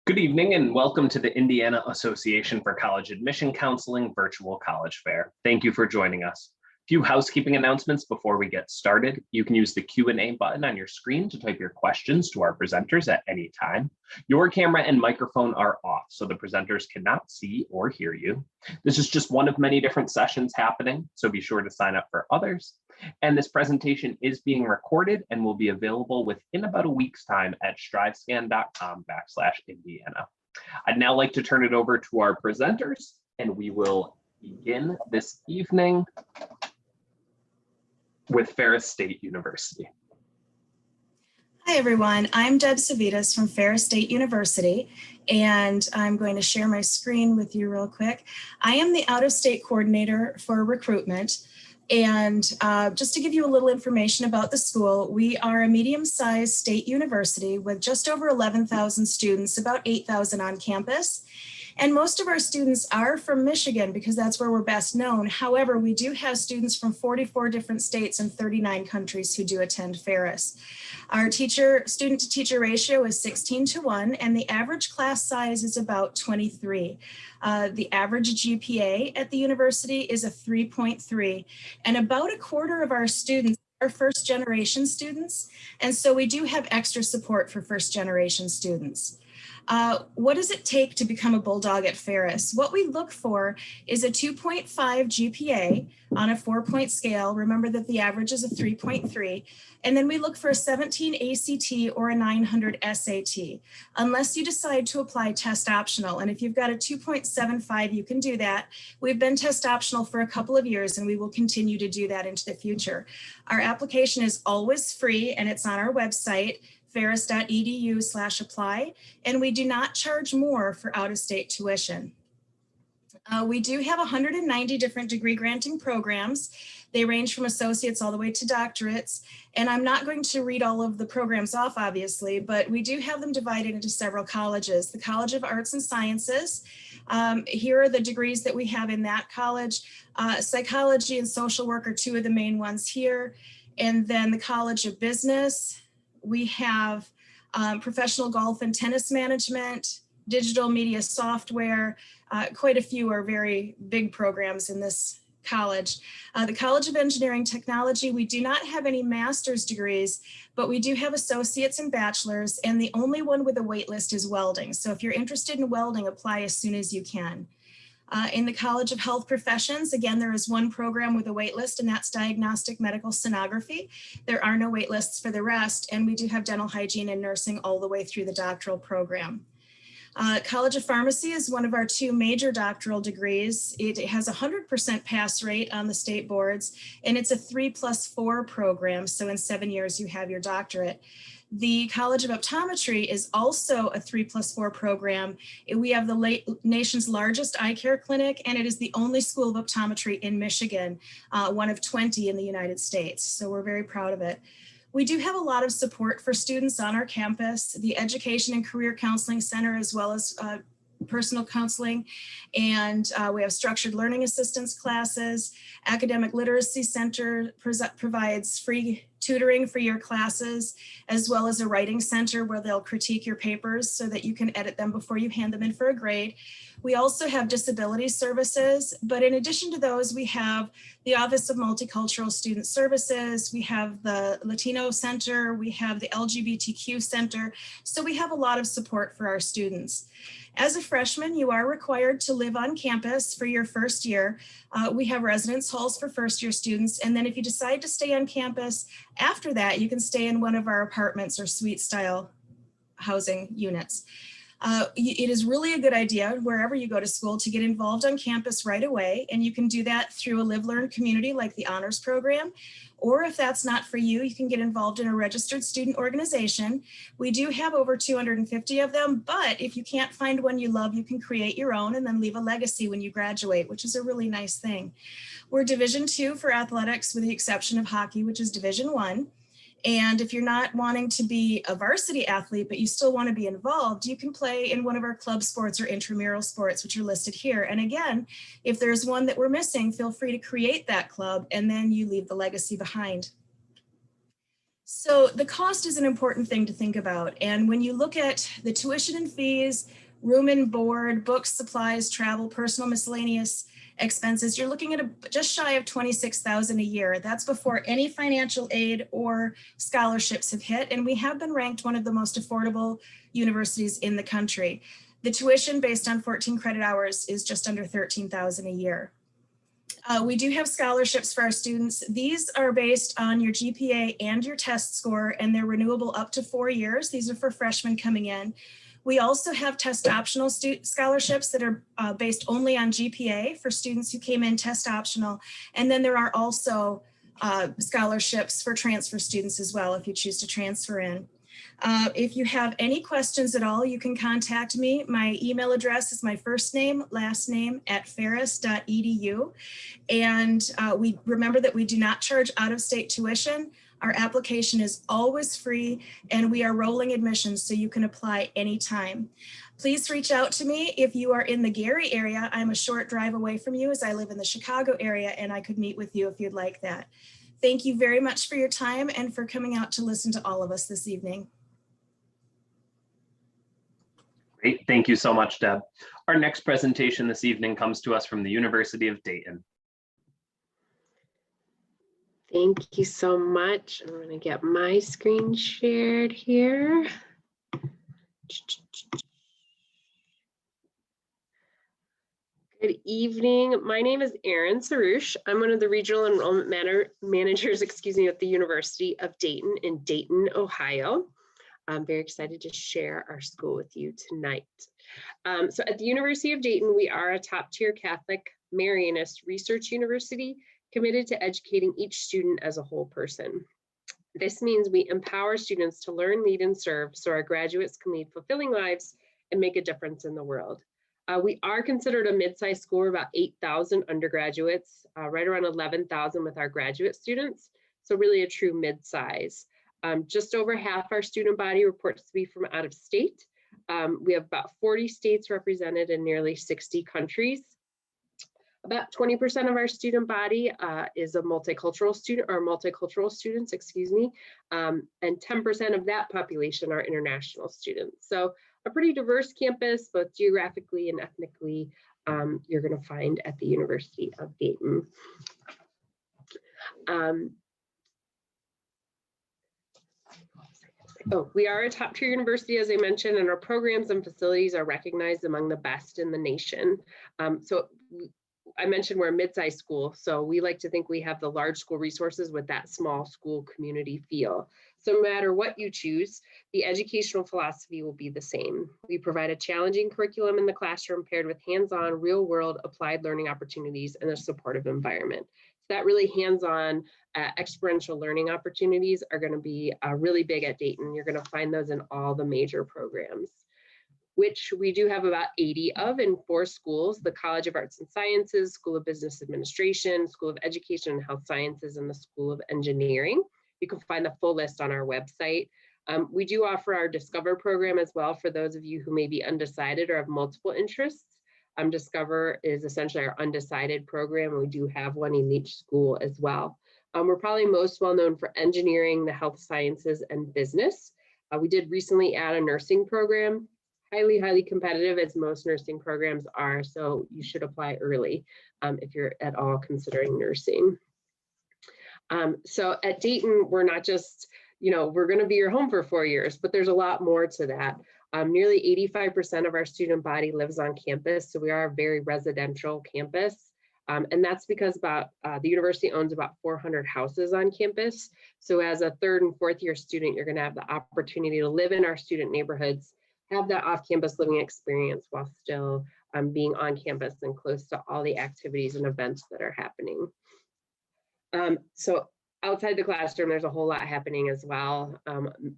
Good evening and welcome to the Indiana Association for College Admission Counseling Virtual College Fair. Thank you for joining us. A few housekeeping announcements before we get started. You can use the Q&A button on your screen to type your questions to our presenters at any time. Your camera and microphone are off, so the presenters cannot see or hear you. This is just one of many different sessions happening, so be sure to sign up for others. And this presentation is being recorded and will be available within about a week's time at strivescan.com/Indiana. I'd now like to turn it over to our presenters, and we will begin this evening with Ferris State University. Hi everyone, I'm Deb Savitas from Ferris State University, and I'm going to share my screen with you real quick. I am the out-of-state coordinator for recruitment. And just to give you a little information about the school, we are a medium-sized state university with just over 11,000 students, about 8,000 on campus. And most of our students are from Michigan because that's where we're best known. However, we do have students from 44 different states and 39 countries who do attend Ferris. Our student-to-teacher ratio is 16:1, and the average class size is about 23. The average GPA at the university is a 3.3, and about a quarter of our students are first-generation students, and so we do have extra support for first-generation students. What does it take to become a Bulldog at Ferris? What we look for is a 2.5 GPA on a 4-point scale. Remember that the average is a 3.3. And then we look for a 17 ACT or a 900 SAT, unless you decide to apply test optional. And if you've got a 2.75, you can do that. We've been test optional for a couple of years, and we will continue to do that into the future. Our application is always free, and it's on our website, ferris.edu/apply, and we do not charge more for out-of-state tuition. We do have 190 different degree granting programs. They range from associates all the way to doctorates, and I'm not going to read all of the programs off, obviously, but we do have them divided into several colleges. The College of Arts and Sciences, here are the degrees that we have in that college. Psychology and social work are two of the main ones here, and then the College of Business. We have professional golf and tennis management, digital media software. Quite a few are very big programs in this college. The College of Engineering Technology, we do not have any master's degrees, but we do have associates and bachelors, and the only one with a wait list is welding. So if you're interested in welding, apply as soon as you can. In the College of Health Professions, again, there is one program with a wait list, and that's diagnostic medical sonography. There are no wait lists for the rest, and we do have dental hygiene and nursing all the way through the doctoral program. College of Pharmacy is one of our two major doctoral degrees. It has a 100% pass rate on the state boards, and it's a 3+4 program, so in 7 years you have your doctorate. The College of Optometry is also a 3+4 program. We have the nation's largest eye care clinic, and it is the only school of optometry in Michigan, one of 20 in the United States. So we're very proud of it. We do have a lot of support for students on our campus, the Education and Career Counseling Center, as well as personal counseling, and we have structured learning assistance classes. Academic Literacy Center provides free tutoring for your classes, as well as a writing center where they'll critique your papers so that you can edit them before you hand them in for a grade. We also have disability services, but in addition to those, we have the Office of Multicultural Student Services, we have the Latino Center, we have the LGBTQ Center, so we have a lot of support for our students. As a freshman, you are required to live on campus for your first year. We have residence halls for first-year students, and then if you decide to stay on campus, after that, you can stay in one of our apartments or suite-style housing units. It is really a good idea, wherever you go to school, to get involved on campus right away, and you can do that through a live-learn community like the Honors Program, or if that's not for you, you can get involved in a registered student organization. We do have over 250 of them, but if you can't find one you love, you can create your own and then leave a legacy when you graduate, which is a really nice thing. We're Division II for athletics, with the exception of hockey, which is Division I. And if you're not wanting to be a varsity athlete, but you still want to be involved, you can play in one of our club sports or intramural sports, which are listed here. And again, if there's one that we're missing, feel free to create that club, and then you leave the legacy behind. So the cost is an important thing to think about. And when you look at the tuition and fees, room and board, books, supplies, travel, personal miscellaneous expenses, you're looking at just shy of $26,000 a year. That's before any financial aid or scholarships have hit. And we have been ranked one of the most affordable universities in the country. The tuition based on 14 credit hours is just under $13,000 a year. We do have scholarships for our students. These are based on your GPA and your test score, and they're renewable up to 4 years. These are for freshmen coming in. We also have test optional scholarships that are based only on GPA for students who came in test optional. And then there are also scholarships for transfer students as well, if you choose to transfer in. If you have any questions at all, you can contact me. My email address is my first name, last name @ferris.edu. And we remember that we do not charge out-of-state tuition. Our application is always free, and we are rolling admissions, so you can apply anytime. Please reach out to me if you are in the Gary area. I'm a short drive away from you, as I live in the Chicago area, and I could meet with you if you'd like that. Thank you very much for your time and for coming out to listen to all of us this evening. Great, thank you so much, Deb. Our next presentation this evening comes to us from the University of Dayton. Thank you so much. I'm going to get my screen shared here. Good evening. My name is Erin Sarouche. I'm one of the regional enrollment managers, at the University of Dayton in Dayton, Ohio. I'm very excited to share our school with you tonight. So at the University of Dayton, we are a top-tier Catholic Marianist research university committed to educating each student as a whole person. This means we empower students to learn, lead, and serve so our graduates can lead fulfilling lives and make a difference in the world. We are considered a mid-sized school, about 8,000 undergraduates, right around 11,000 with our graduate students, so really a true mid-size. Just over half our student body reports to be from out of state. We have about 40 states represented in nearly 60 countries. About 20% of our student body is a multicultural student, or multicultural students, and 10% of that population are international students. So a pretty diverse campus, both geographically and ethnically, you're going to find at the University of Dayton. We are a top-tier university, as I mentioned, and our programs and facilities are recognized among the best in the nation. I mentioned we're a mid-sized school, so we like to think we have the large school resources with that small school community feel. So no matter what you choose, the educational philosophy will be the same. We provide a challenging curriculum in the classroom paired with hands-on, real-world applied learning opportunities and a supportive environment. So that really hands-on experiential learning opportunities are going to be really big at Dayton. You're going to find those in all the major programs, which we do have about 80 of in 4 schools: the College of Arts and Sciences, School of Business Administration, School of Education and Health Sciences, and the School of Engineering. You can find the full list on our website. We do offer our Discover program as well for those of you who may be undecided or have multiple interests. Discover is essentially our undecided program, and we do have one in each school as well. We're probably most well known for engineering, the health sciences, and business. We did recently add a nursing program. Highly competitive, as most nursing programs are, so you should apply early if you're at all considering nursing. So at Dayton, we're not just, we're going to be your home for 4 years, but there's a lot more to that. Nearly 85% of our student body lives on campus, so we are a very residential campus. And that's because the university owns about 400 houses on campus. So as a 3rd and 4th year student, you're going to have the opportunity to live in our student neighborhoods, have that off-campus living experience while still being on campus and close to all the activities and events that are happening. So outside the classroom, there's a whole lot happening as well.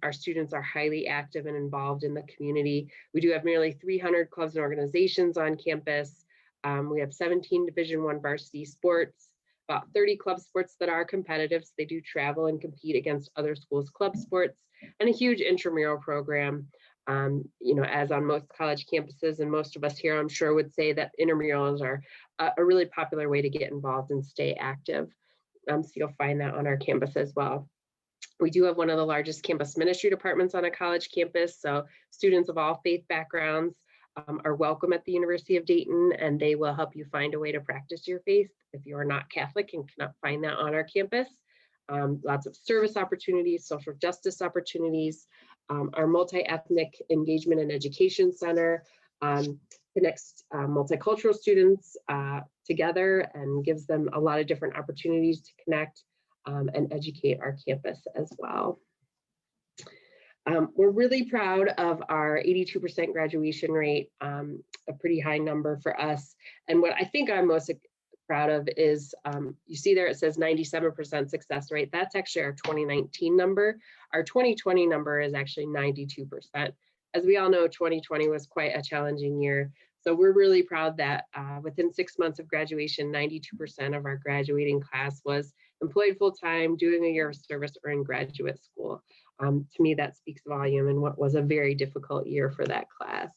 Our students are highly active and involved in the community. We do have nearly 300 clubs and organizations on campus. We have 17 Division I varsity sports, about 30 club sports that are competitive, so they do travel and compete against other schools' club sports, and a huge intramural program. As on most college campuses, and most of us here, I'm sure, would say that intramurals are a really popular way to get involved and stay active. So you'll find that on our campus as well. We do have one of the largest campus ministry departments on a college campus, so students of all faith backgrounds are welcome at the University of Dayton, and they will help you find a way to practice your faith if you are not Catholic and cannot find that on our campus. Lots of service opportunities, social justice opportunities. Our multi-ethnic engagement and education center connects multicultural students together and gives them a lot of different opportunities to connect and educate our campus as well. We're really proud of our 82% graduation rate, a pretty high number for us. And what I think I'm most proud of is, you see there it says 97% success rate. That's actually our 2019 number. Our 2020 number is actually 92%. As we all know, 2020 was quite a challenging year. So we're really proud that within 6 months of graduation, 92% of our graduating class was employed full-time, doing a year of service, or in graduate school. To me, that speaks volume in what was a very difficult year for that class.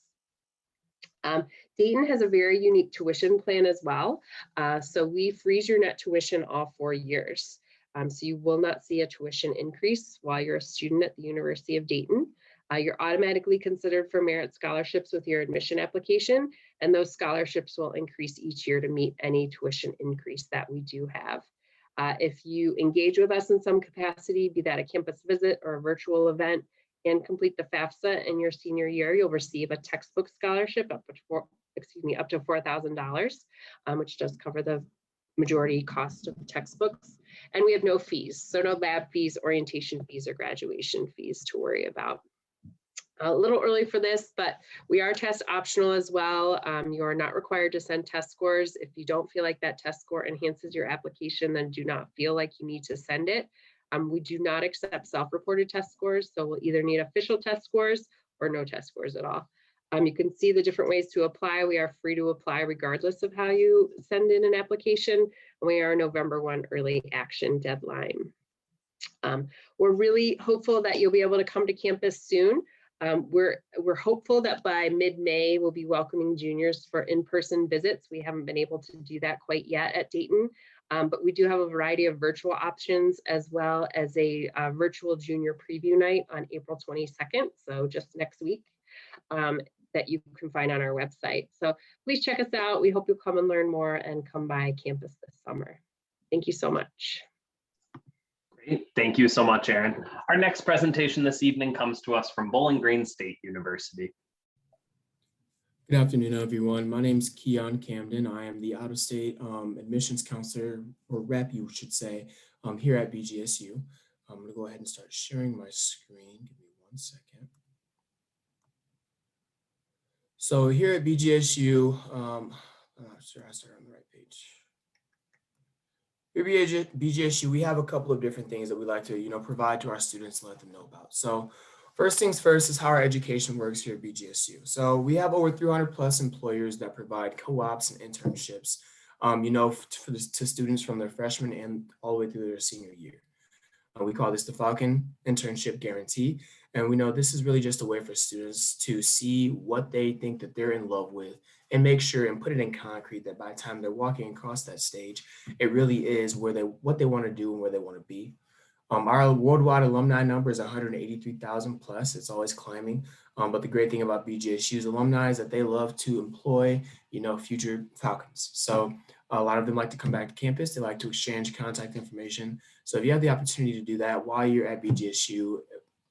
Dayton has a very unique tuition plan as well. So we freeze your net tuition all 4 years. So you will not see a tuition increase while you're a student at the University of Dayton. You're automatically considered for merit scholarships with your admission application, and those scholarships will increase each year to meet any tuition increase that we do have. If you engage with us in some capacity, be that a campus visit or a virtual event, and complete the FAFSA in your senior year, you'll receive a textbook scholarship up to $4,000, which does cover the majority cost of textbooks. And we have no fees, so no lab fees, orientation fees, or graduation fees to worry about. A little early for this, but we are test optional as well. You are not required to send test scores. If you don't feel like that test score enhances your application, then do not feel like you need to send it. We do not accept self-reported test scores, so we'll either need official test scores or no test scores at all. You can see the different ways to apply. We are free to apply regardless of how you send in an application, and we are a November 1 early action deadline. We're really hopeful that you'll be able to come to campus soon. We're hopeful that by mid-May, we'll be welcoming juniors for in-person visits. We haven't been able to do that quite yet at Dayton, but we do have a variety of virtual options, as well as a virtual junior preview night on April 22nd, so just next week, that you can find on our website. So please check us out. We hope you'll come and learn more and come by campus this summer. Thank you so much. Thank you so much, Erin. Our next presentation this evening comes to us from Bowling Green State University. Good afternoon, everyone. My name is Keon Camden. I am the out-of-state admissions counselor, or rep, you should say, here at BGSU. I'm going to go ahead and start sharing my screen. Give me 1 second. So here at BGSU, I'm not sure I started on the right page. Here at BGSU, we have a couple of different things that we like to, provide to our students and let them know about. So first things first is how our education works here at BGSU. So we have over 300 plus employers that provide co-ops and internships, to students from their freshman and all the way through their senior year. We call this the FALCON internship guarantee. And we know this is really just a way for students to see what they think that they're in love with and make sure and put it in concrete that by the time they're walking across that stage, it really is what they want to do and where they want to be. Our worldwide alumni number is 183,000 plus. It's always climbing. But the great thing about BGSU's alumni is that they love to employ, future Falcons. So a lot of them like to come back to campus. They like to exchange contact information. So if you have the opportunity to do that while you're at BGSU,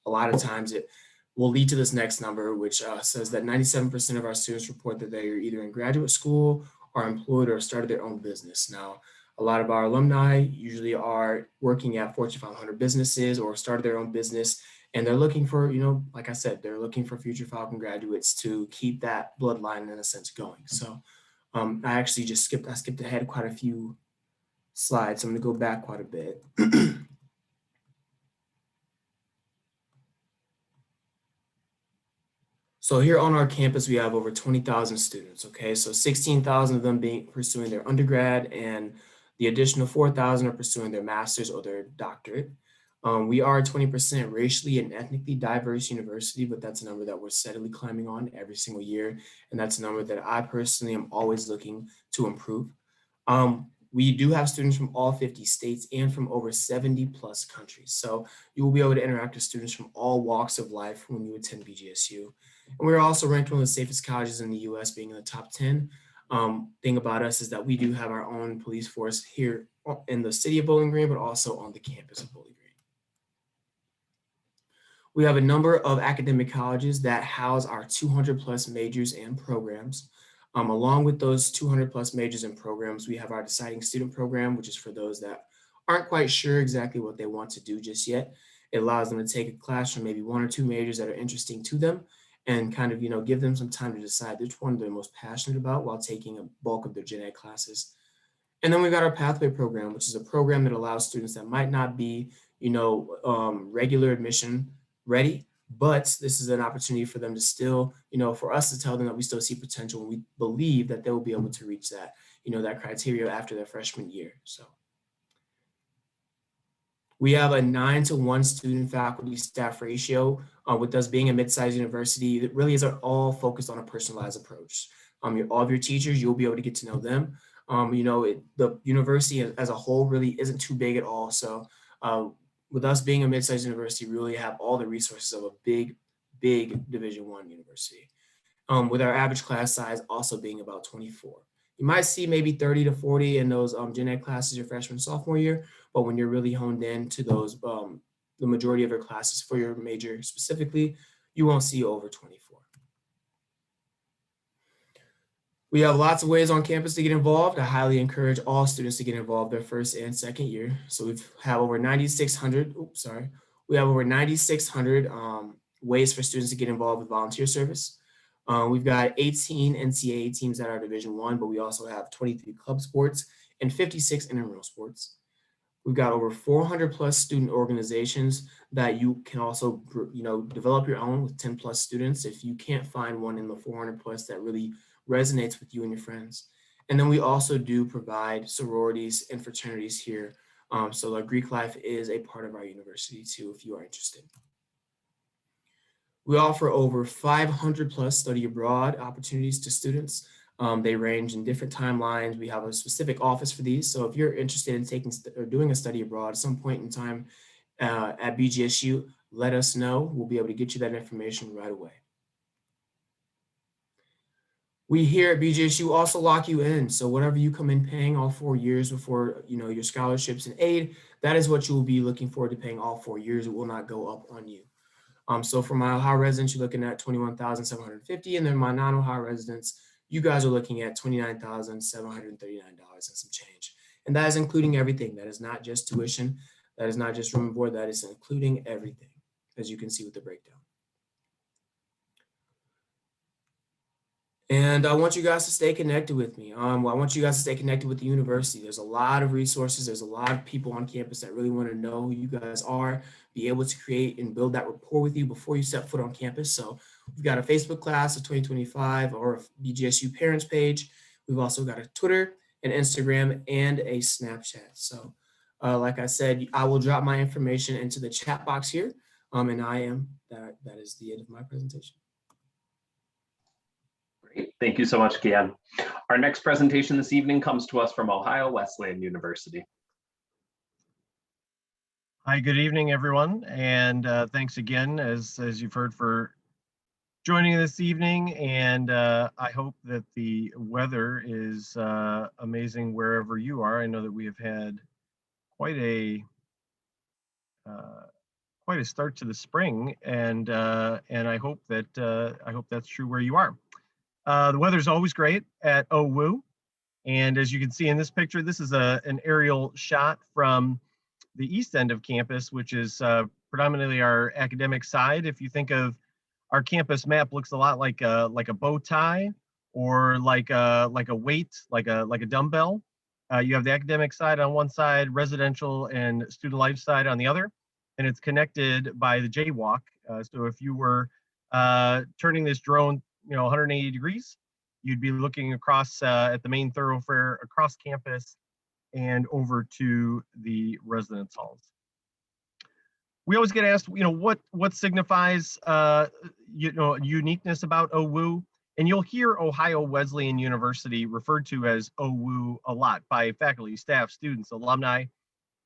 a lot of times it will lead to this next number, which says that 97% of our students report that they are either in graduate school or employed or started their own business. Now, a lot of our alumni usually are working at Fortune 500 businesses or started their own business, and they're looking for, like I said, they're looking for future Falcon graduates to keep that bloodline in a sense going. So I actually I skipped ahead quite a few slides. So I'm gonna go back quite a bit. So here on our campus, we have over 20,000 students, okay? So 16,000 of them pursuing their undergrad, and the additional 4,000 are pursuing their master's or their doctorate. We are a 20% racially and ethnically diverse university, but that's a number that we're steadily climbing on every single year. And that's a number that I personally am always looking to improve. We do have students from all 50 states and from over 70 plus countries. So you will be able to interact with students from all walks of life when you attend BGSU. And we're also ranked one of the safest colleges in the US, being in the top 10. Thing about us is that we do have our own police force here in the city of Bowling Green, but also on the campus of Bowling Green. We have a number of academic colleges that house our 200 plus majors and programs. Along with those 200 plus majors and programs, we have our deciding student program, which is for those that aren't quite sure exactly what they want to do just yet. It allows them to take a class from maybe 1 or 2 majors that are interesting to them and kind of, give them some time to decide which one they're most passionate about while taking a bulk of their gen ed classes. And then we've got our pathway program, which is a program that allows students that might not be, regular admission ready, but this is an opportunity for them to still, for us to tell them that we still see potential and we believe that they will be able to reach that, that criteria after their freshman year. So we have a 9-to-1 student faculty staff ratio. With us being a mid-sized university, it really is all focused on a personalized approach. All of your teachers, you'll be able to get to know them. The university as a whole really isn't too big at all. So with us being a mid-sized university, we really have all the resources of a big Division I university. With our average class size also being about 24. You might see maybe 30 to 40 in those gen ed classes your freshman, sophomore year, but when you're really honed in to those, the majority of your classes for your major specifically, you won't see over 24. We have lots of ways on campus to get involved. I highly encourage all students to get involved their first and second year. So we have over 9,600, we have over 9,600 ways for students to get involved with volunteer service. We've got 18 NCAA teams that are Division I, but we also have 23 club sports and 56 intramural sports. We've got over 400 plus student organizations that you can also, develop your own with 10 plus students if you can't find one in the 400 plus that really resonates with you and your friends. And then we also do provide sororities and fraternities here. So the Greek life is a part of our university too, if you are interested. We offer over 500 plus study abroad opportunities to students. They range in different timelines. We have a specific office for these. So if you're interested in taking or doing a study abroad at some point in time at BGSU, let us know. We'll be able to get you that information right away. We here at BGSU also lock you in. So whatever you come in paying all 4 years before, your scholarships and aid, that is what you will be looking forward to paying all 4 years. It will not go up on you. So for my Ohio residents, you're looking at $21,750, and then my non-Ohio residents, you guys are looking at $29,739 and some change. And that is including everything. That is not just tuition. That is not just room and board. That is including everything, as you can see with the breakdown. And I want you guys to stay connected with me. I want you guys to stay connected with the university. There's a lot of resources. There's a lot of people on campus that really want to know who you guys are, be able to create and build that rapport with you before you step foot on campus. So we've got a Facebook class of 2025 or a BGSU parents page. We've also got a Twitter, an Instagram, and a Snapchat. So like I said, I will drop my information into the chat box here. And that is the end of my presentation. Great. Thank you so much, Kian. Our next presentation this evening comes to us from Ohio Wesleyan University. Hi, good evening, everyone. And thanks again, as you've heard, for joining this evening. And I hope that the weather is amazing wherever you are. I know that we have had quite a start to the spring, and I hope that's true where you are. The weather's always great at OWU, and as you can see in this picture, this is an aerial shot from the east end of campus, which is predominantly our academic side. If you think of our campus map, looks a lot like a bow tie or like a weight, like a dumbbell. You have the academic side on one side, residential and student life side on the other, and it's connected by the jaywalk. So if you were turning this drone 180 degrees, you'd be looking across at the main thoroughfare across campus and over to the residence halls. We always get asked, what signifies uniqueness about OWU, And you'll hear Ohio Wesleyan University referred to as OWU a lot by faculty, staff, students, alumni.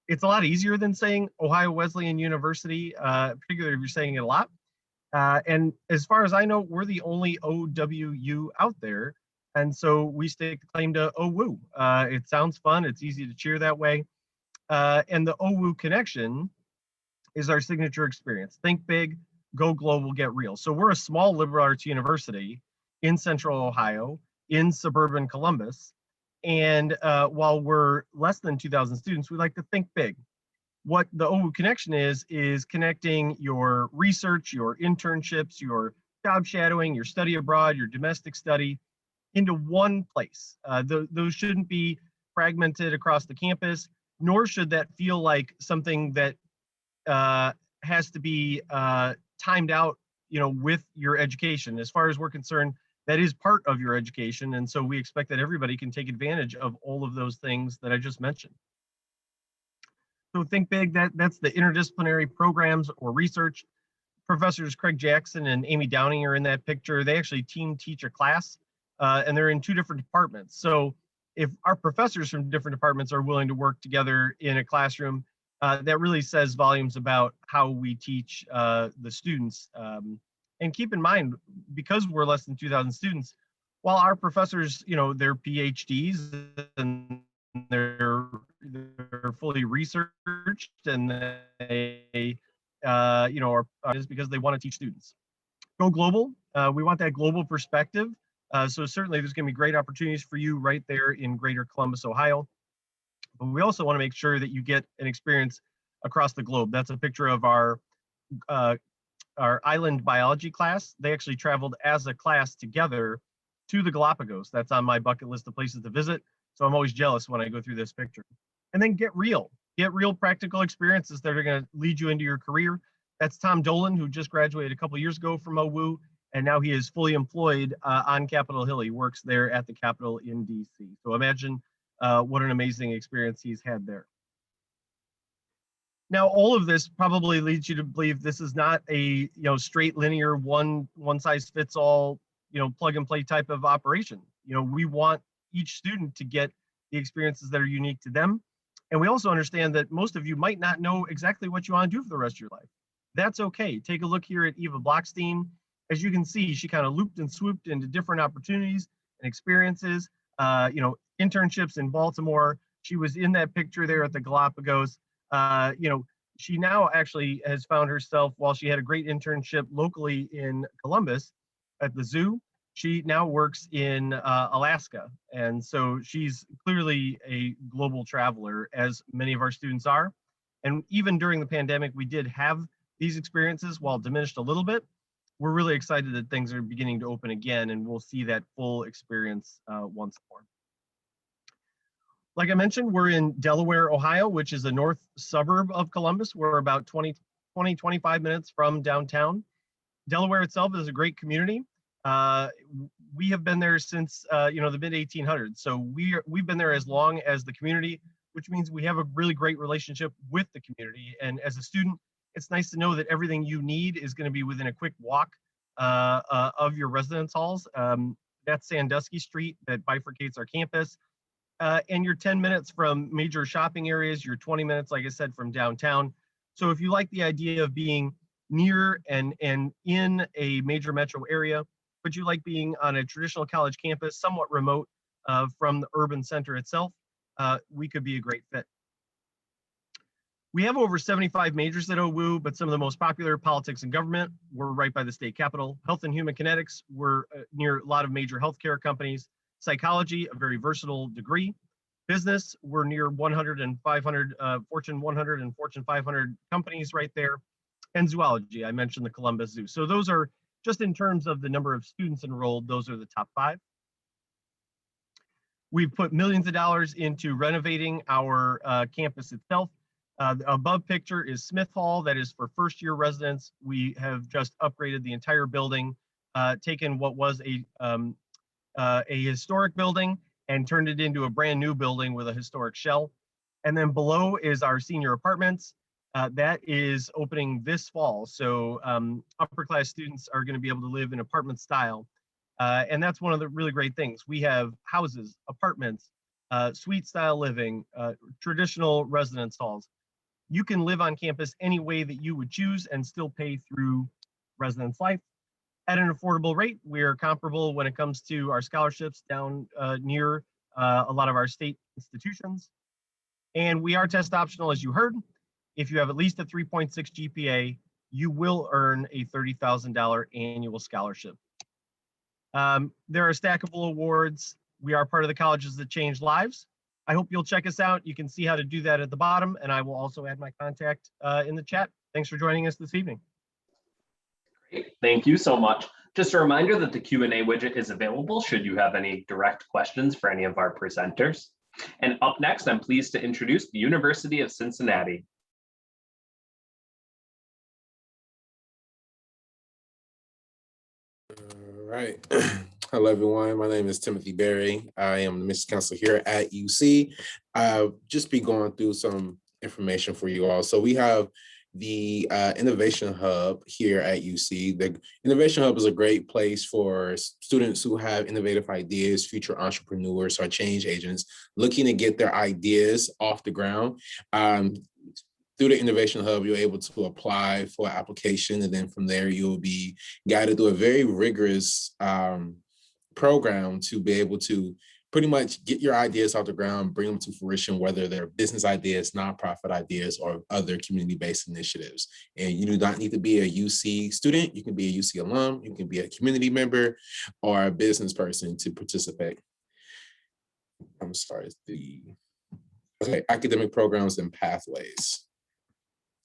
It's a lot easier than saying Ohio Wesleyan University, particularly if you're saying it a lot. And as far as I know, we're the only OWU out there. And so we stake claim to OWU. It sounds fun. It's easy to cheer that way. And the OWU connection is our signature experience. Think big, go global, get real. So we're a small liberal arts university in Central Ohio, in suburban Columbus. And while we're less than 2,000 students, we like to think big. What the OWU connection is connecting your research, your internships, your job shadowing, your study abroad, your domestic study into one place. Those shouldn't be fragmented across the campus, nor should that feel like something that has to be timed out, with your education. As far as we're concerned, that is part of your education. And so we expect that everybody can take advantage of all of those things that I just mentioned. So think big, that's the interdisciplinary programs or research. Professors Craig Jackson and Amy Downing are in that picture. They actually team teach a class and they're in 2 different departments. So if our professors from different departments are willing to work together in a classroom, that really says volumes about how we teach the students. And keep in mind, because we're less than 2,000 students, while our professors, they're PhDs and they're fully researched and they, are is because they want to teach students. Go global. We want that global perspective. So certainly there's going to be great opportunities for you right there in Greater Columbus, Ohio. But we also want to make sure that you get an experience across the globe. That's a picture of our island biology class. They actually traveled as a class together to the Galapagos. That's on my bucket list of places to visit. So I'm always jealous when I go through this picture. And then get real practical experiences that are going to lead you into your career. That's Tom Dolan, who just graduated a couple years ago from OWU, and now he is fully employed on Capitol Hill. He works there at the Capitol in DC. So imagine what an amazing experience he's had there. Now, all of this probably leads you to believe this is not a straight linear one size fits all plug and play type of operation. We want each student to get the experiences that are unique to them. And we also understand that most of you might not know exactly what you want to do for the rest of your life. That's okay. Take a look here at Eva Blockstein. As you can see, she kind of looped and swooped into different opportunities and experiences, internships in Baltimore. She was in that picture there at the Galapagos. She now actually has found herself, while she had a great internship locally in Columbus at the zoo, she now works in Alaska. And so she's clearly a global traveler, as many of our students are. And even during the pandemic, we did have these experiences, while diminished a little bit. We're really excited that things are beginning to open again, and we'll see that full experience once more. Like I mentioned, we're in Delaware, Ohio, which is a north suburb of Columbus. We're about 25 minutes from downtown. Delaware itself is a great community. We have been there since the mid 1800s. So we've been there as long as the community, which means we have a really great relationship with the community. And as a student, it's nice to know that everything you need is going to be within a quick walk of your residence halls. That's Sandusky Street that bifurcates our campus. And you're 10 minutes from major shopping areas. You're 20 minutes, like I said, from downtown. So if you like the idea of being near and in a major metro area, but you like being on a traditional college campus, somewhat remote from the urban center itself, we could be a great fit. We have over 75 majors at OWU, but some of the most popular: politics and government, we're right by the state capitol; health and human kinetics, we're near a lot of major healthcare companies; psychology, a very versatile degree; business, we're near 100 and 500 Fortune 100 and Fortune 500 companies right there; and zoology, I mentioned the Columbus Zoo. So those are, just in terms of the number of students enrolled, those are the top 5. We've put millions of dollars into renovating our campus itself. The above picture is Smith Hall. That is for first-year residents. We have just upgraded the entire building, taken what was a historic building and turned it into a brand new building with a historic shell. And then below is our senior apartments. That is opening this fall. So upper class students are going to be able to live in apartment style. And that's one of the really great things. We have houses, apartments, suite style living, traditional residence halls. You can live on campus any way that you would choose and still pay through residence life at an affordable rate. We're comparable when it comes to our scholarships down near a lot of our state institutions. And we are test optional, as you heard. If you have at least a 3.6 GPA, you will earn a $30,000 annual scholarship. There are stackable awards. We are part of the colleges that change lives. I hope you'll check us out. You can see how to do that at the bottom, and I will also add my contact in the chat. Thanks for joining us this evening. Great. Thank you so much. Just a reminder that the Q&A widget is available should you have any direct questions for any of our presenters. And up next, I'm pleased to introduce the University of Cincinnati. All right. Hello, everyone. My name is Timothy Berry. I am the admissions counselor here at UC. I'll just be going through some information for you all. So we have the Innovation Hub here at UC. The Innovation Hub is a great place for students who have innovative ideas, future entrepreneurs or change agents looking to get their ideas off the ground. Through the Innovation Hub, you're able to apply for an application, and then from there, you'll be guided through a very rigorous program to be able to pretty much get your ideas off the ground, bring them to fruition, whether they're business ideas, nonprofit ideas, or other community-based initiatives. And you do not need to be a UC student. You can be a UC alum, you can be a community member, or a business person to participate. I'm sorry, okay, academic programs and pathways.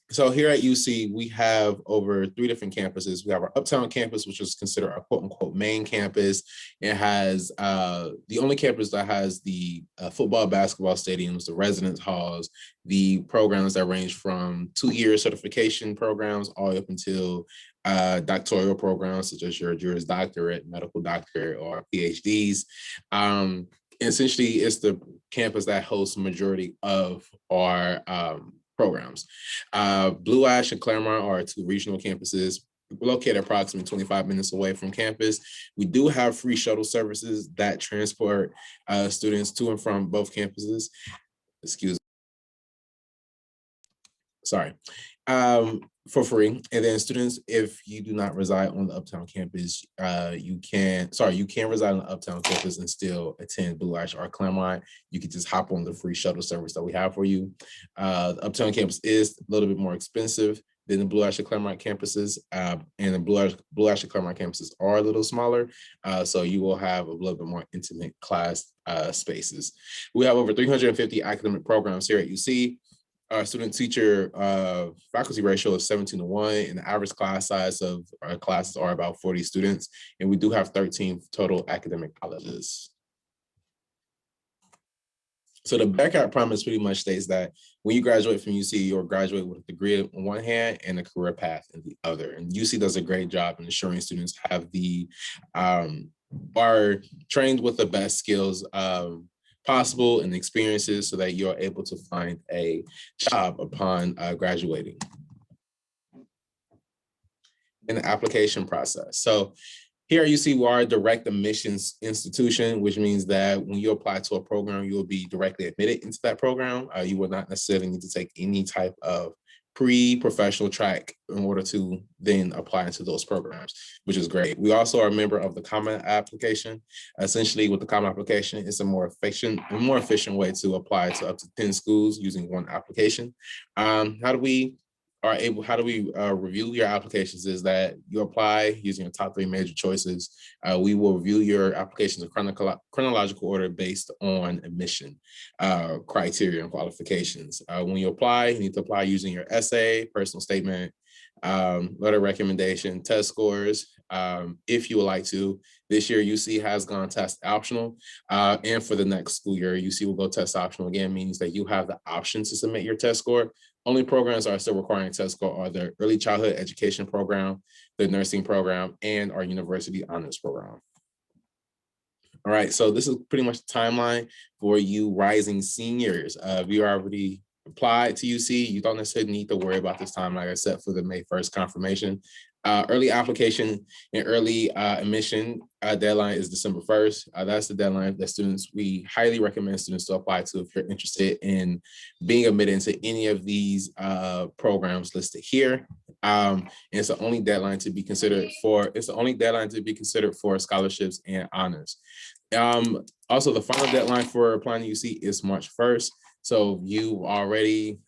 So here at UC, we have over 3 different campuses. We have our Uptown campus, which is considered our quote unquote main campus. It has the only campus that has the football, basketball stadiums, the residence halls, the programs that range from 2-year certification programs all the way up until doctoral programs, such as your Juris Doctorate, medical doctorate, or PhDs. Essentially, it's the campus that hosts the majority of our programs. Blue Ash and Claremont are 2 regional campuses located approximately 25 minutes away from campus. We do have free shuttle services that transport students to and from both campuses. Excuse me. Sorry. For free. And then students, if you do not reside on the Uptown campus, you can reside on the Uptown campus and still attend Blue Ash or Claremont. You can just hop on the free shuttle service that we have for you. The Uptown campus is a little bit more expensive than the Blue Ash and Claremont campuses. And the Blue Ash and Claremont campuses are a little smaller. So you will have a little bit more intimate class spaces. We have over 350 academic programs here at UC. Our student-teacher faculty ratio is 17:1, and the average class size of our classes are about 40 students, and we do have 13 total academic colleges. So the Beckett Promise pretty much states that when you graduate from UC, you'll graduate with a degree on one hand and a career path in the other. And UC does a great job in ensuring students have are trained with the best skills possible and experiences so that you're able to find a job upon graduating. In the application process. So here at UC, we are a direct admissions institution, which means that when you apply to a program, you will be directly admitted into that program. You will not necessarily need to take any type of pre-professional track in order to then apply into those programs, which is great. We also are a member of the Common Application. Essentially, with the Common Application, it's a more efficient way to apply to up to 10 schools using one application. How do we review your applications is that you apply using your top 3 major choices. We will review your applications in chronological order based on admission criteria and qualifications. When you apply, you need to apply using your essay, personal statement, letter of recommendation, test scores. If you would like to, this year UC has gone test optional, and for the next school year, UC will go test optional again, means that you have the option to submit your test score. Only programs are still requiring test score are the early childhood education program, the nursing program, and our university honors program. All right, so this is pretty much the timeline for you rising seniors. If you already applied to UC, you don't necessarily need to worry about this time, like I said, for the May 1st confirmation. Early application and early admission deadline is December 1st. That's the deadline that we highly recommend students to apply to if you're interested in being admitted into any of these programs listed here. And it's the only deadline to be considered for, scholarships and honors. Also, the final deadline for applying to UC is March 1st. So you already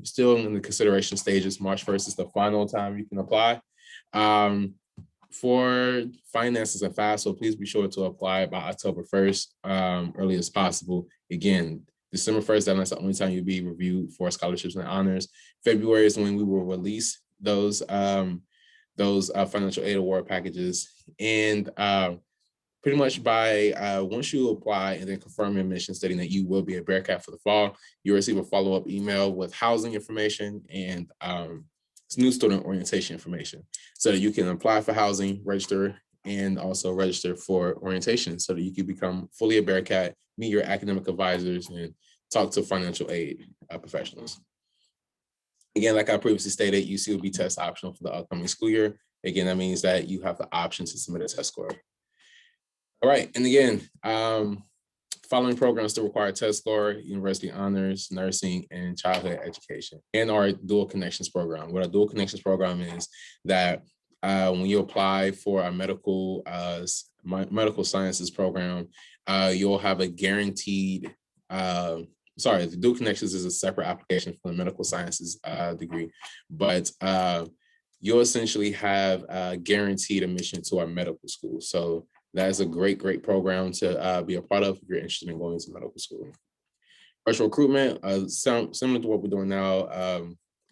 still in the consideration stages. March 1st is the final time you can apply. For finances and FAFSA, please be sure to apply by October 1st, early as possible. Again, December 1st, that's the only time you'll be reviewed for scholarships and honors. February is when we will release those financial aid award packages. And pretty much by once you apply and then confirm your admission stating that you will be a Bearcat for the fall, you'll receive a follow-up email with housing information and new student orientation information so that you can apply for housing, register, and also register for orientation so that you can become fully a Bearcat, meet your academic advisors, and talk to financial aid professionals. Again, like I previously stated, UC will be test optional for the upcoming school year. Again, that means that you have the option to submit a test score. All right, and again, following programs still require test score, university honors, nursing, and childhood education, and our dual connections program. What a dual connections program is that when you apply for a medical sciences program, you'll have a guaranteed, the dual connections is a separate application for the medical sciences degree, but you'll essentially have a guaranteed admission to our medical school. So that is a great program to be a part of if you're interested in going to medical school. Virtual recruitment, similar to what we're doing now,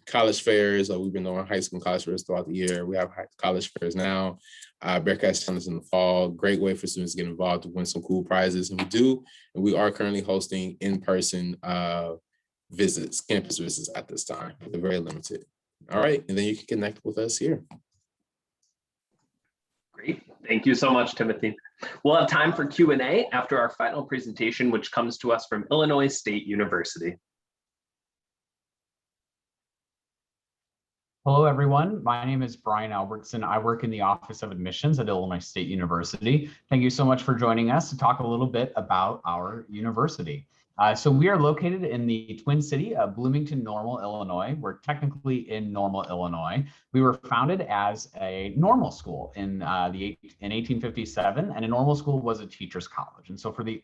college fairs, we've been doing high school and college fairs throughout the year. We have college fairs now, Bearcat Challenge in the fall, great way for students to get involved to win some cool prizes. And we are currently hosting in-person visits, campus visits at this time. They're very limited. All right, and then you can connect with us here. Great. Thank you so much, Timothy. We'll have time for Q&A after our final presentation, which comes to us from Illinois State University. Hello, everyone. My name is Brian Albertson. I work in the Office of Admissions at Illinois State University. Thank you so much for joining us to talk a little bit about our university. So we are located in the Twin City of Bloomington, Normal, Illinois. We're technically in Normal, Illinois. We were founded as a normal school in 1857, and a normal school was a teacher's college. And so for the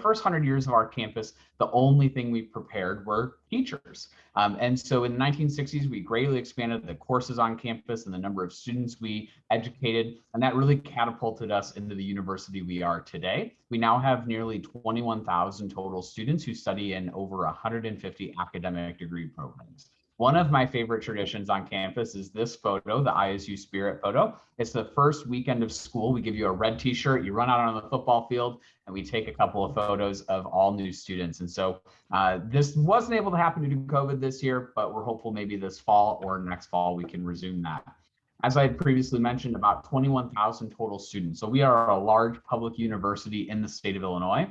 first 100 years of our campus, the only thing we prepared were teachers. And so in the 1960s, we greatly expanded the courses on campus and the number of students we educated, and that really catapulted us into the university we are today. We now have nearly 21,000 total students who study in over 150 academic degree programs. One of my favorite traditions on campus is this photo, the ISU Spirit photo. It's the first weekend of school. We give you a red t-shirt, you run out on the football field, and we take a couple of photos of all new students. And so this wasn't able to happen due to COVID this year, but we're hopeful maybe this fall or next fall we can resume that. As I had previously mentioned, about 21,000 total students. So we are a large public university in the state of Illinois.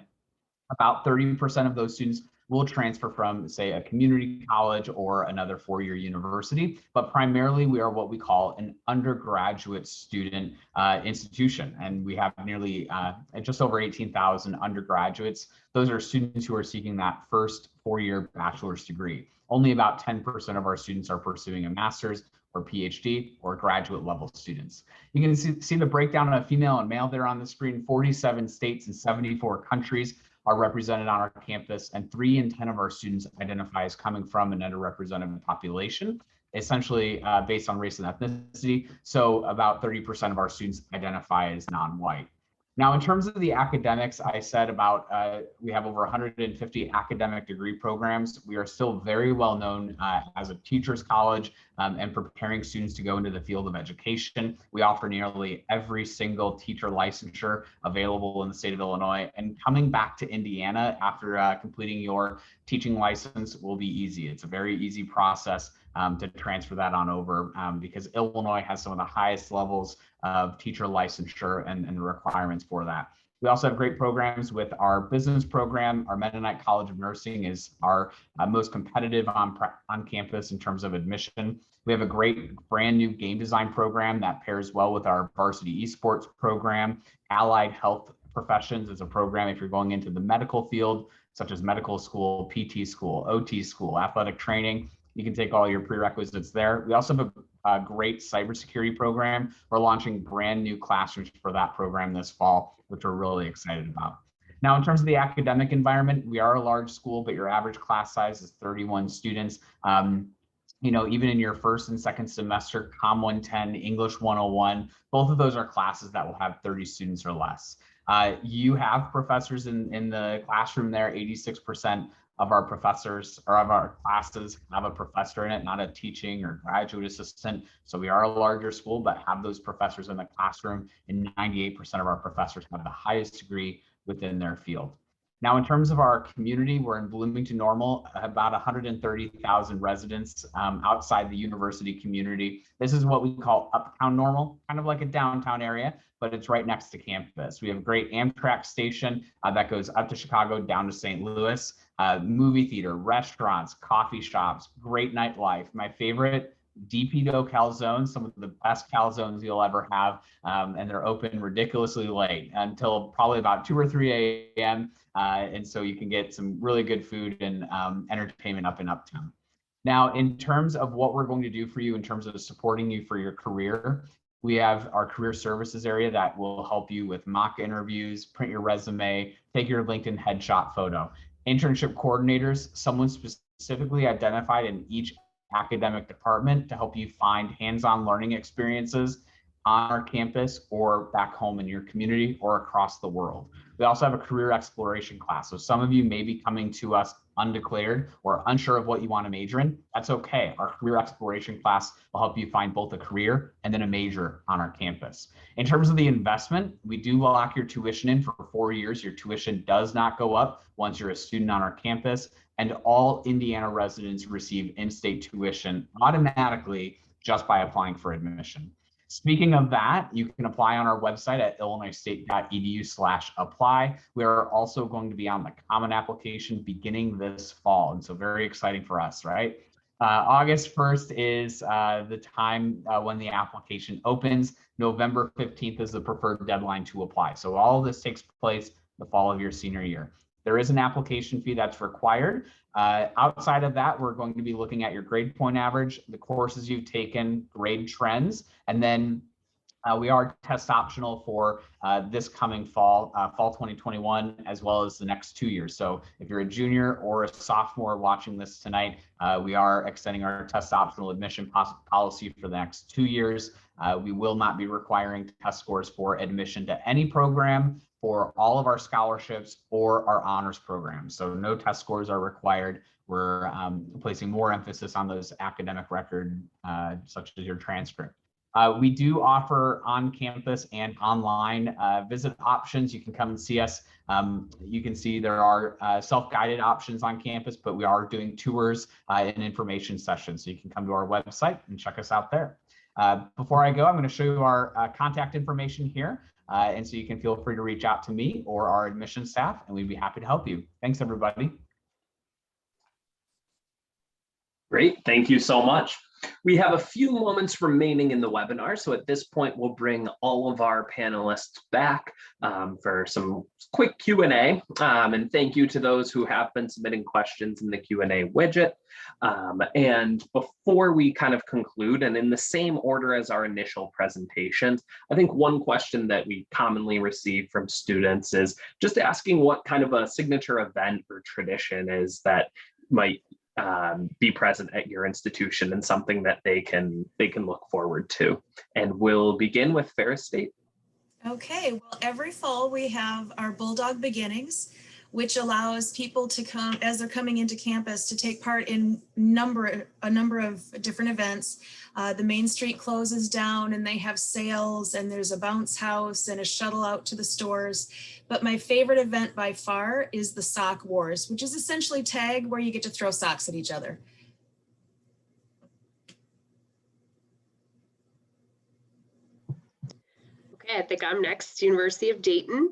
About 30% of those students will transfer from, say, a community college or another four-year university, but primarily we are what we call an undergraduate student institution. And we have nearly just over 18,000 undergraduates. Those are students who are seeking that first four-year bachelor's degree. Only about 10% of our students are pursuing a master's or PhD or graduate level students. You can see the breakdown of female and male there on the screen. 47 states and 74 countries are represented on our campus, and 3 in 10 of our students identify as coming from an underrepresented population, essentially based on race and ethnicity. So about 30% of our students identify as non-white. Now, in terms of the academics, I said about we have over 150 academic degree programs. We are still very well known as a teacher's college and preparing students to go into the field of education. We offer nearly every single teacher licensure available in the state of Illinois. And coming back to Indiana after completing your teaching license will be easy. It's a very easy process. to transfer that on over because Illinois has some of the highest levels of teacher licensure and the requirements for that. We also have great programs with our business program. Our Mennonite College of Nursing is our most competitive on campus in terms of admission. We have a great brand new game design program that pairs well with our varsity esports program. Allied Health Professions is a program if you're going into the medical field, such as medical school, PT school, OT school, athletic training. You can take all your prerequisites there. We also have a great cybersecurity program. We're launching brand new classrooms for that program this fall, which we're really excited about. Now, in terms of the academic environment, we are a large school, but your average class size is 31 students. You know, even in your first and second semester, Com 110, English 101, both of those are classes that will have 30 students or less. You have professors in the classroom there. 86% of our professors or of our classes have a professor in it, not a teaching or graduate assistant. So we are a larger school, but have those professors in the classroom, and 98% of our professors have the highest degree within their field. Now, in terms of our community, we're in Bloomington Normal, about 130,000 residents outside the university community. This is what we call Uptown Normal, kind of like a downtown area, but it's right next to campus. We have a great Amtrak station that goes up to Chicago, down to St. Louis, movie theater, restaurants, coffee shops, great nightlife. My favorite, DPO calzones, some of the best calzones you'll ever have, and they're open ridiculously late until probably about 2 or 3 a.m. And so you can get some really good food and entertainment up in Uptown. Now, in terms of what we're going to do for you in terms of supporting you for your career, we have our career services area that will help you with mock interviews, print your resume, take your LinkedIn headshot photo. Internship coordinators, someone specifically identified in each academic department to help you find hands-on learning experiences on our campus or back home in your community or across the world. We also have a career exploration class. So some of you may be coming to us undeclared or unsure of what you want to major in. That's okay. Our career exploration class will help you find both a career and then a major on our campus. In terms of the investment, we do lock your tuition in for 4 years. Your tuition does not go up once you're a student on our campus, and all Indiana residents receive in-state tuition automatically just by applying for admission. Speaking of that, you can apply on our website at illinoisstate.edu/apply. We are also going to be on the Common Application beginning this fall, and so very exciting for us, right? August 1st is the time when the application opens. November 15th is the preferred deadline to apply. So all of this takes place the fall of your senior year. There is an application fee that's required. Outside of that, we're going to be looking at your grade point average, the courses you've taken, grade trends, and then we are test optional for this coming fall, fall 2021, as well as the next 2 years. So if you're a junior or a sophomore watching this tonight, we are extending our test optional admission policy for the next 2 years. We will not be requiring test scores for admission to any program, for all of our scholarships or our honors programs. So no test scores are required. We're placing more emphasis on those academic record, such as your transcript. We do offer on-campus and online visit options. You can come and see us. You can see there are self-guided options on campus, but we are doing tours and information sessions. So you can come to our website and check us out there. Before I go, I'm going to show you our contact information here. And so you can feel free to reach out to me or our admission staff, and we'd be happy to help you. Thanks, everybody. Great, thank you so much. We have a few moments remaining in the webinar, so at this point, we'll bring all of our panelists back for some quick Q&A. And thank you to those who have been submitting questions in the Q&A widget. And before we kind of conclude, and in the same order as our initial presentations, I think one question that we commonly receive from students is just asking what kind of a signature event or tradition is that might be present at your institution and something that they can look forward to. And we'll begin with Ferris State. Okay, well, every fall we have our Bulldog Beginnings, which allows people to come, as they're coming into campus, to take part in a number of different events. The main street closes down and they have sales, and there's a bounce house and a shuttle out to the stores. But my favorite event by far is the Sock Wars, which is essentially tag where you get to throw socks at each other. Okay, I think I'm next, University of Dayton.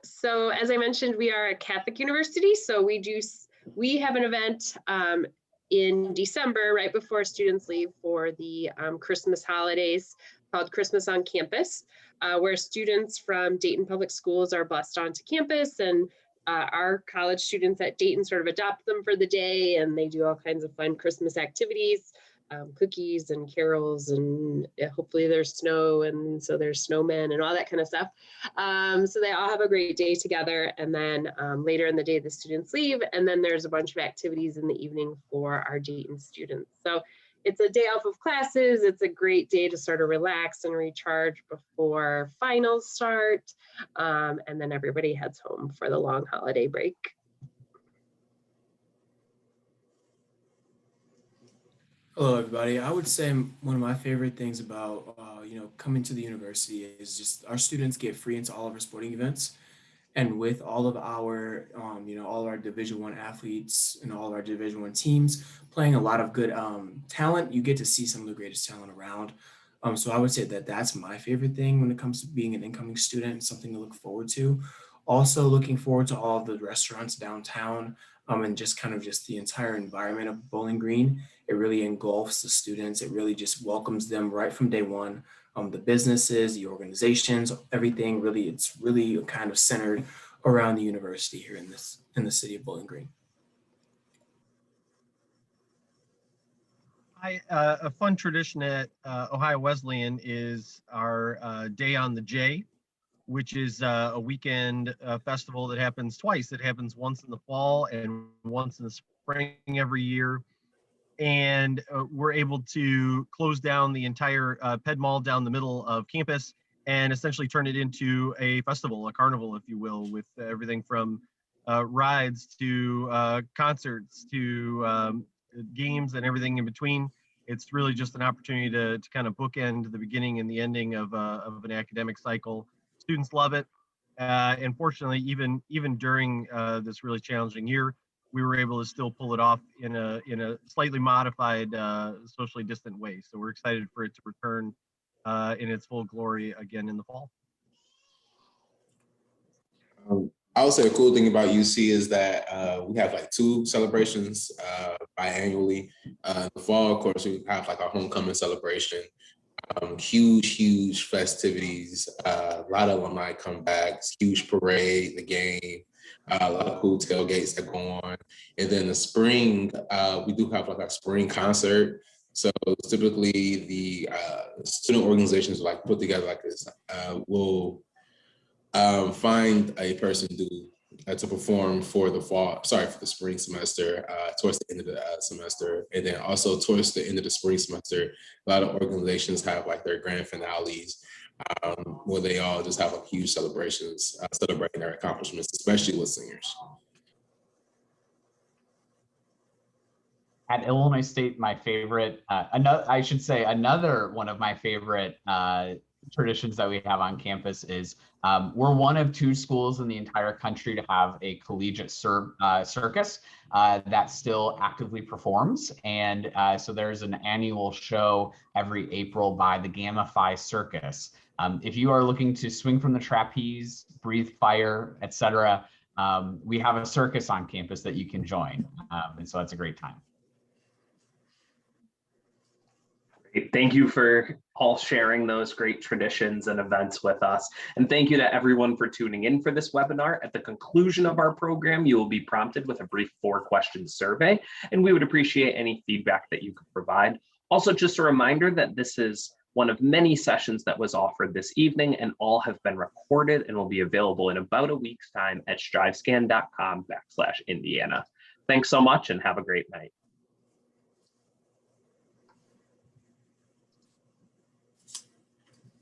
So as I mentioned, we are a Catholic university, so we have an event in December, right before students leave for the Christmas holidays, called Christmas on Campus, where students from Dayton Public Schools are bused onto campus, and our college students at Dayton sort of adopt them for the day, and they do all kinds of fun Christmas activities. Cookies and carols, and hopefully there's snow, and so there's snowmen and all that kind of stuff. So they all have a great day together, and then later in the day the students leave, and then there's a bunch of activities in the evening for our Dayton students. So it's a day off of classes. It's a great day to sort of relax and recharge before finals start, and then everybody heads home for the long holiday break. Hello, everybody. I would say one of my favorite things about coming to the university is just our students get free into all of our sporting events, and with all of our all of our Division I athletes and all of our Division I teams playing a lot of good talent, you get to see some of the greatest talent around. So I would say that that's my favorite thing when it comes to being an incoming student, something to look forward to. Also looking forward to all of the restaurants downtown, and just kind of just the entire environment of Bowling Green. It really engulfs the students. It really just welcomes them right from day one. The businesses, the organizations, everything really, it's really kind of centered around the university here in the city of Bowling Green. A fun tradition at Ohio Wesleyan is our Day on the J, which is a weekend festival that happens twice. It happens once in the fall and once in the spring every year. And we're able to close down the entire Ped Mall down the middle of campus and essentially turn it into a festival, a carnival, if you will, with everything from rides to concerts to games and everything in between. It's really just an opportunity to kind of bookend the beginning and the ending of an academic cycle. Students love it. And fortunately, even during this really challenging year, we were able to still pull it off in a slightly modified, socially distant way. So we're excited for it to return in its full glory again in the fall. I would say a cool thing about UC is that we have like 2 celebrations biannually. In the fall, of course, we have like our homecoming celebration. Huge festivities, a lot of alumni comebacks, huge parade, the game, a lot of cool tailgates that go on. And then the spring, we do have like a spring concert. So typically the student organizations like put together like this, will find a person to perform for the spring semester, towards the end of the semester. And then also towards the end of the spring semester, a lot of organizations have like their grand finales, where they all just have like huge celebrations, celebrating their accomplishments, especially with seniors. At Illinois State, my favorite, another one of my favorite traditions that we have on campus is we're one of 2 schools in the entire country to have a collegiate circus that still actively performs. And so there's an annual show every April by the Gamma Phi Circus. If you are looking to swing from the trapeze, breathe fire, etc., we have a circus on campus that you can join. And so that's a great time. Thank you for all sharing those great traditions and events with us. And thank you to everyone for tuning in for this webinar. At the conclusion of our program, you will be prompted with a brief 4-question survey, and we would appreciate any feedback that you could provide. Also, just a reminder that this is one of many sessions that was offered this evening, and all have been recorded and will be available in about a week's time at strivescan.com/Indiana. Thanks so much and have a great night.